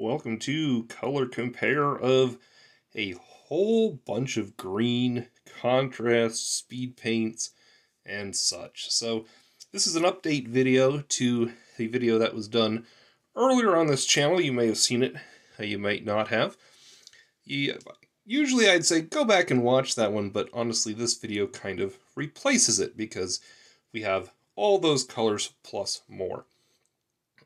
Welcome to color compare of a whole bunch of green contrasts, speed paints, and such. So this is an update video to a video that was done earlier on this channel. You may have seen it, you might not have. Usually I'd say go back and watch that one, but honestly this video kind of replaces it because we have all those colors plus more.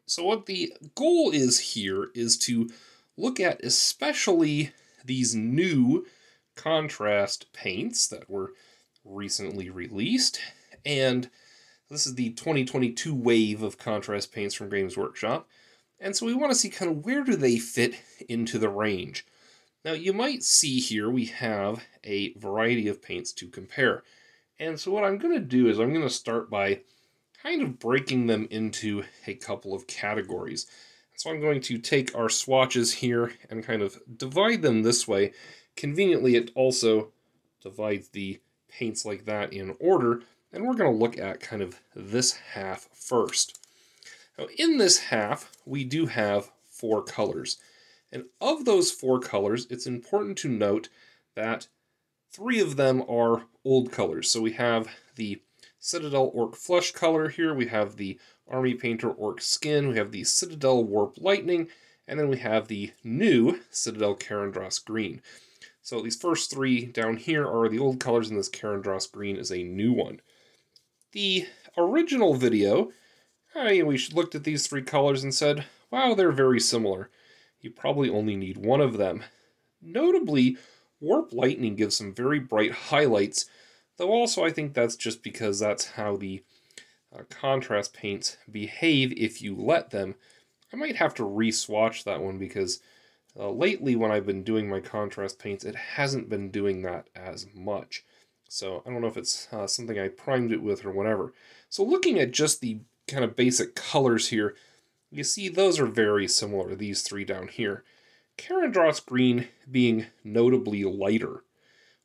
So what the goal is here is to look at especially these new contrast paints that were recently released, and this is the 2022 wave of contrast paints from Games Workshop, and so we want to see kind of where do they fit into the range. Now you might see here we have a variety of paints to compare, and so what I'm going to do is I'm going to start by kind of breaking them into a couple of categories. So I'm going to take our swatches here and kind of divide them this way. Conveniently, it also divides the paints like that in order, and we're going to look at kind of this half first. Now, in this half, we do have 4 colors. And of those 4 colors, it's important to note that 3 of them are old colors. So we have the Citadel Ork Flesh color here, we have the Army Painter Orc Skin, we have the Citadel Warp Lightning, and then we have the new Citadel Karandras Green. So these first 3 down here are the old colors, and this Karandras Green is a new one. The original video, we looked at these 3 colors and said, wow, they're very similar. You probably only need one of them. Notably, Warp Lightning gives some very bright highlights, though also I think that's just because that's how the contrast paints behave if you let them. I might have to re-swatch that one because lately when I've been doing my contrast paints, it hasn't been doing that as much. So I don't know if it's something I primed it with or whatever. So looking at just the kind of basic colors here, you see those are very similar, these 3 down here. Karandras Green being notably lighter,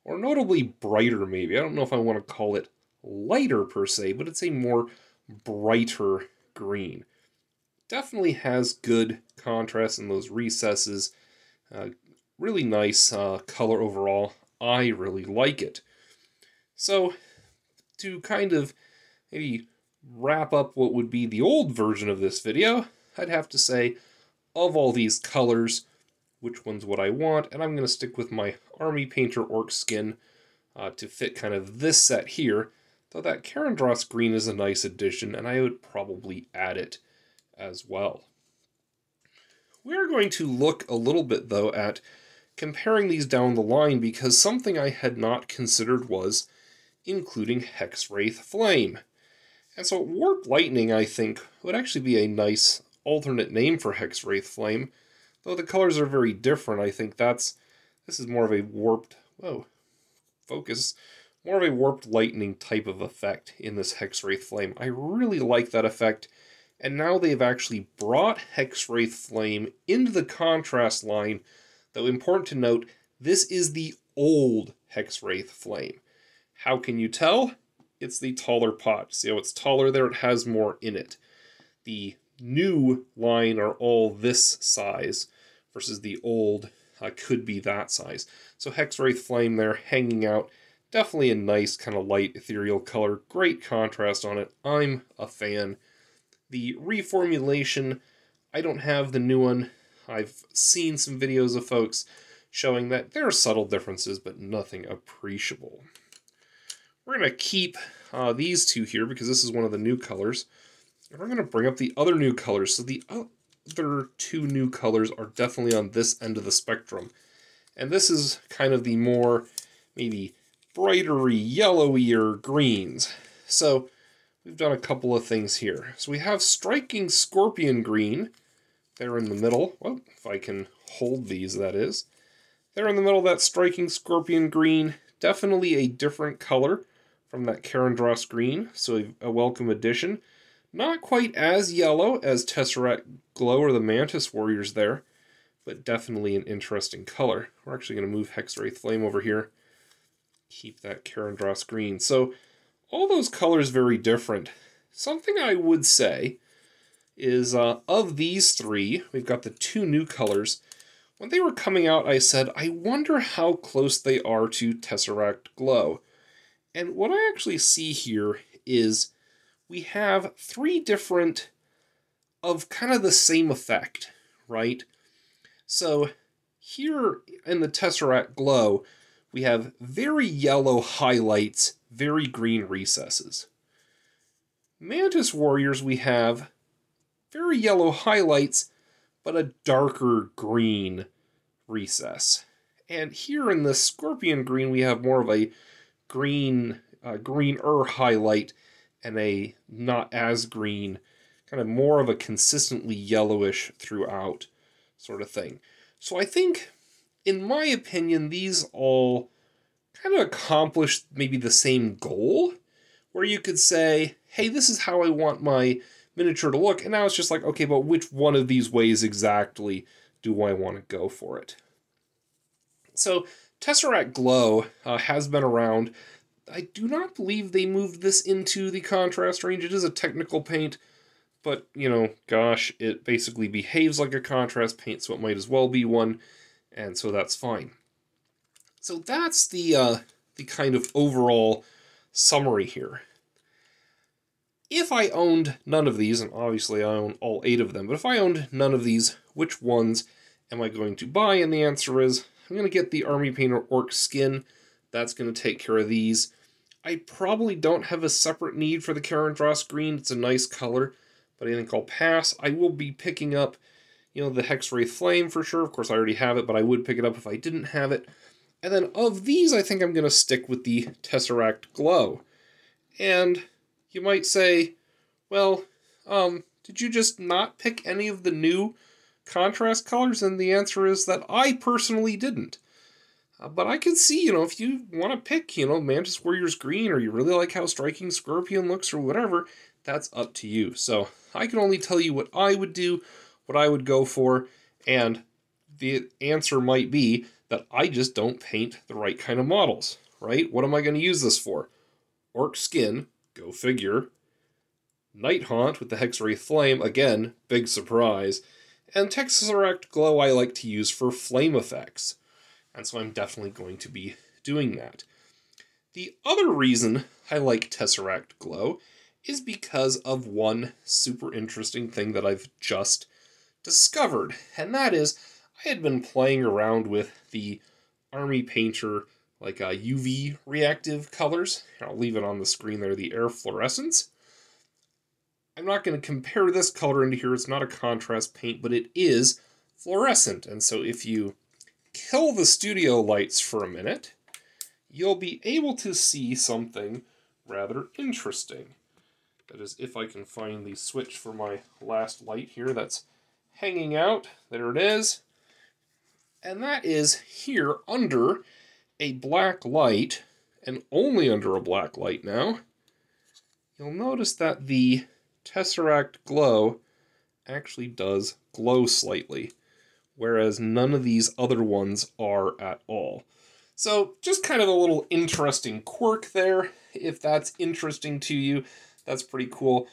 or notably brighter maybe. I don't know if I want to call it lighter per se, but it's a more brighter green. Definitely has good contrast in those recesses. Really nice color overall. I really like it. So to kind of maybe wrap up what would be the old version of this video, I'd have to say, of all these colors, which ones would I want, and I'm going to stick with my Army Painter Orc Skin to fit kind of this set here, though that Karandras Green is a nice addition, and I would probably add it as well. We're going to look a little bit, though, at comparing these down the line, because something I had not considered was including Hexwraith Flame. And so Warp Lightning, I think, would actually be a nice alternate name for Hexwraith Flame. Though the colors are very different, I think this is more of a warped, more of a warped lightning type of effect in this Hexwraith Flame. I really like that effect, and now they've actually brought Hexwraith Flame into the contrast line, though important to note, this is the old Hexwraith Flame. How can you tell? It's the taller pot. See how it's taller there? It has more in it. The new line are all this size versus the old could be that size. So Hexwraith Flame there hanging out, definitely a nice kind of light ethereal color, great contrast on it. I'm a fan. The reformulation, I don't have the new one. I've seen some videos of folks showing that there are subtle differences, but nothing appreciable. We're going to keep these 2 here because this is one of the new colors. And we're going to bring up the other new colors. So the other 2 new colors are definitely on this end of the spectrum. And this is kind of the more, maybe, brighter, yellowier greens. So we've done a couple of things here. So we have striking Skorpion Green there in the middle. Well, if I can hold these, that is. There in the middle, that striking Skorpion Green. Definitely a different color from that Karandras Green, so a welcome addition. Not quite as yellow as Tesseract Glow or the Mantis warriors there, but definitely an interesting color. We're actually going to move Hexwraith Flame over here. Keep that Karandras Green. So all those colors very different. Something I would say is of these three, we've got the two new colors. When they were coming out, I said, I wonder how close they are to Tesseract Glow. And what I actually see here is we have three different of kind of the same effect, right? So here in the Tesseract Glow, we have very yellow highlights, very green recesses. Mantis Warriors, we have very yellow highlights, but a darker green recess. And here in the Skorpion Green, we have more of a greener highlight and a not as green, kind of more of a consistently yellowish throughout sort of thing. So I think, in my opinion, these all kind of accomplish maybe the same goal, where you could say, hey, this is how I want my miniature to look, and now it's just like, okay, but which one of these ways exactly do I want to go for it? So Tesseract Glow has been around. I do not believe they moved this into the contrast range. It is a technical paint, but, you know, gosh, it basically behaves like a contrast paint, so it might as well be one, and so that's fine. So that's the kind of overall summary here. If I owned none of these, and obviously I own all 8 of them, but if I owned none of these, which ones am I going to buy? And the answer is, I'm going to get the Army Painter Orc Skin. That's going to take care of these. I probably don't have a separate need for the Karandras Green. It's a nice color, but I think I'll pass. I will be picking up, you know, the Hexwraith Flame for sure. Of course, I already have it, but I would pick it up if I didn't have it. And then of these, I think I'm going to stick with the Tesseract Glow. And you might say, well, did you just not pick any of the new contrast colors? And the answer is that I personally didn't. But I can see, you know, if you want to pick, you know, Mantis Warriors Green, or you really like how striking Skorpion looks, or whatever, that's up to you. So I can only tell you what I would do, what I would go for, and the answer might be that I just don't paint the right kind of models, right? What am I going to use this for? Orc Skin, go figure. Night Haunt with the Hexwraith Flame, again, big surprise. And Tesseract Glow I like to use for flame effects. And so I'm definitely going to be doing that. The other reason I like Tesseract Glow is because of one super interesting thing that I've just discovered. And that is, I had been playing around with the Army Painter like UV reactive colors. I'll leave it on the screen there, the air fluorescence. I'm not going to compare this color into here. It's not a contrast paint, but it is fluorescent. And so if you kill the studio lights for a minute, you'll be able to see something rather interesting. That is, if I can find the switch for my last light here that's hanging out. There it is. And that is here under a black light, and only under a black light now. You'll notice that the Tesseract Glow actually does glow slightly, whereas none of these other ones are at all. So just kind of a little interesting quirk there. If that's interesting to you, that's pretty cool.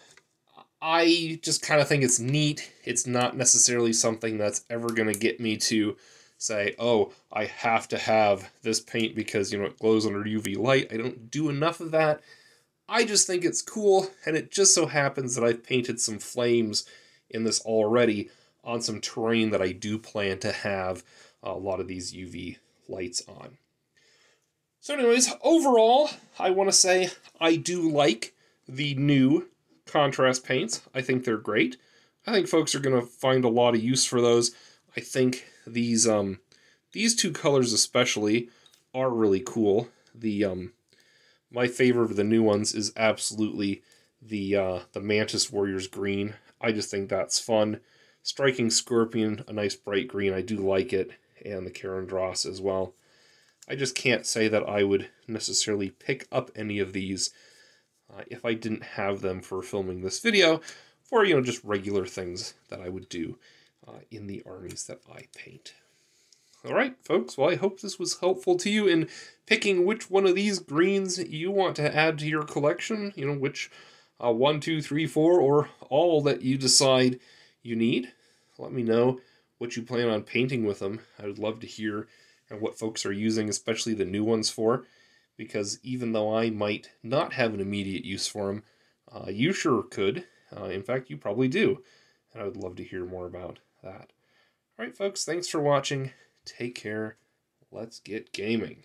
I just kind of think it's neat. It's not necessarily something that's ever going to get me to say, oh, I have to have this paint because, you know, it glows under UV light. I don't do enough of that. I just think it's cool, and it just so happens that I've painted some flames in this already on some terrain that I do plan to have a lot of these UV lights on. So anyways, overall, I want to say I do like the new contrast paints. I think they're great. I think folks are going to find a lot of use for those. I think these two colors especially are really cool. My favorite of the new ones is absolutely the Mantis Warriors Green. I just think that's fun. Striking Skorpion, a nice bright green, I do like it, and the Karandras as well. I just can't say that I would necessarily pick up any of these if I didn't have them for filming this video, for, you know, just regular things that I would do in the armies that I paint. Alright, folks, well, I hope this was helpful to you in picking which one of these greens you want to add to your collection, you know, which 1, 2, 3, 4, or all that you decide you need. Let me know what you plan on painting with them. I would love to hear what folks are using, especially the new ones for, because even though I might not have an immediate use for them, you sure could. In fact, you probably do, and I would love to hear more about that. All right, folks, thanks for watching. Take care. Let's get gaming.